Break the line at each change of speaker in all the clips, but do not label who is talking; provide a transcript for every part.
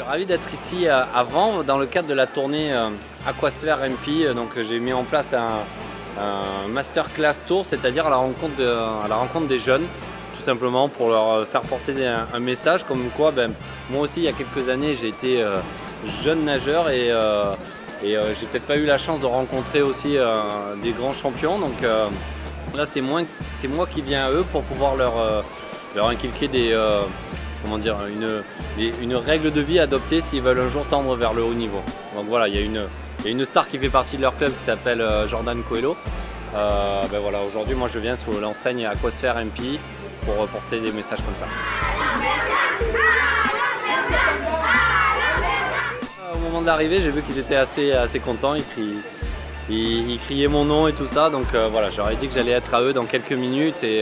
ravi d'être ici à Vanves dans le cadre de la tournée Aquasphere MP. Donc j'ai mis en place un masterclass tour, c'est-à-dire à la rencontre des jeunes, tout simplement pour leur faire porter un message comme quoi moi aussi il y a quelques années j'ai été jeune nageur et j'ai peut-être pas eu la chance de rencontrer aussi des grands champions. Donc là c'est moi qui viens à eux pour pouvoir leur inculquer une règle de vie à adopter s'ils veulent un jour tendre vers le haut niveau. Donc voilà, il y a une star qui fait partie de leur club qui s'appelle Jordan Coelho. Voilà, aujourd'hui moi je viens sous l'enseigne Aquasphere MP pour porter des messages comme ça. Au moment de l'arrivée, j'ai vu qu'ils étaient assez contents, ils criaient mon nom et tout ça, donc voilà, j'aurais dit que j'allais être à eux dans quelques minutes et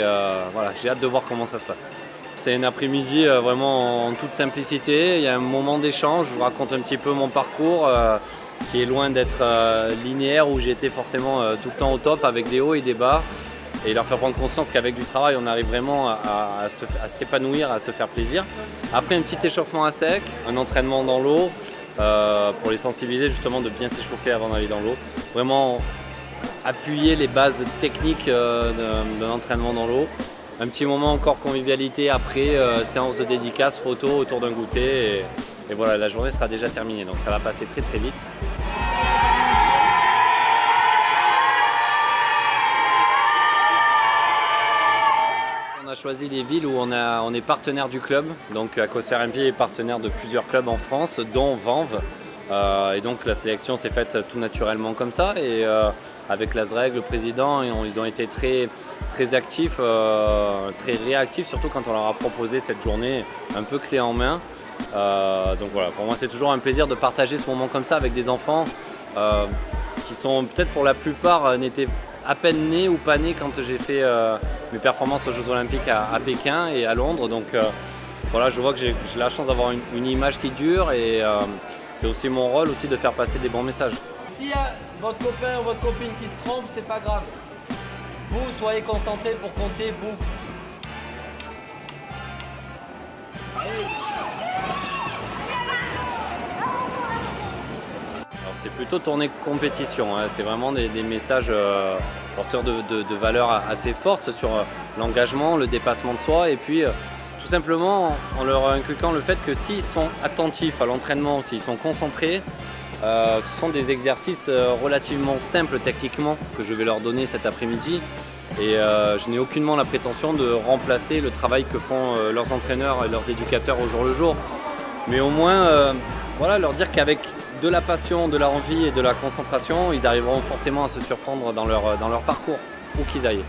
voilà, j'ai hâte de voir comment ça se passe. C'est un après-midi vraiment en toute simplicité, il y a un moment d'échange, je vous raconte un petit peu mon parcours qui est loin d'être linéaire où j'étais forcément tout le temps au top avec des hauts et des bas et leur faire prendre conscience qu'avec du travail on arrive vraiment à s'épanouir, à se faire plaisir. Après un petit échauffement à sec, un entraînement dans l'eau pour les sensibiliser justement de bien s'échauffer avant d'aller dans l'eau. Vraiment appuyer les bases techniques d'un entraînement dans l'eau. Un petit moment encore convivialité après, séance de dédicace, photo autour d'un goûter et voilà, la journée sera déjà terminée, donc ça va passer très très vite. On a choisi les villes où on est partenaire du club, donc Aquasphere MP est partenaire de plusieurs clubs en France, dont Vanves. Et donc la sélection s'est faite tout naturellement comme ça et avec l'ASREG, le président, ils ont été très actifs, très réactifs, surtout quand on leur a proposé cette journée un peu clé en main. Donc voilà, pour moi c'est toujours un plaisir de partager ce moment comme ça avec des enfants qui sont peut-être pour la plupart n'étaient à peine nés ou pas nés quand j'ai fait mes performances aux Jeux Olympiques à Pékin et à Londres. Donc voilà, je vois que j'ai la chance d'avoir une image qui dure et c'est aussi mon rôle aussi de faire passer des bons messages.
S'il y a votre copain ou votre copine qui se trompe, c'est pas grave. Vous, soyez concentrés pour compter, vous.
C'est plutôt tourné compétition, hein. C'est vraiment des messages porteurs de valeurs assez fortes sur l'engagement, le dépassement de soi et puis tout simplement en leur inculquant le fait que s'ils sont attentifs à l'entraînement, s'ils sont concentrés, ce sont des exercices relativement simples techniquement que je vais leur donner cet après-midi et je n'ai aucunement la prétention de remplacer le travail que font leurs entraîneurs et leurs éducateurs au jour le jour. Mais au moins voilà, leur dire qu'avec de la passion, de la envie et de la concentration, ils arriveront forcément à se surprendre dans leur parcours, où qu'ils aillent.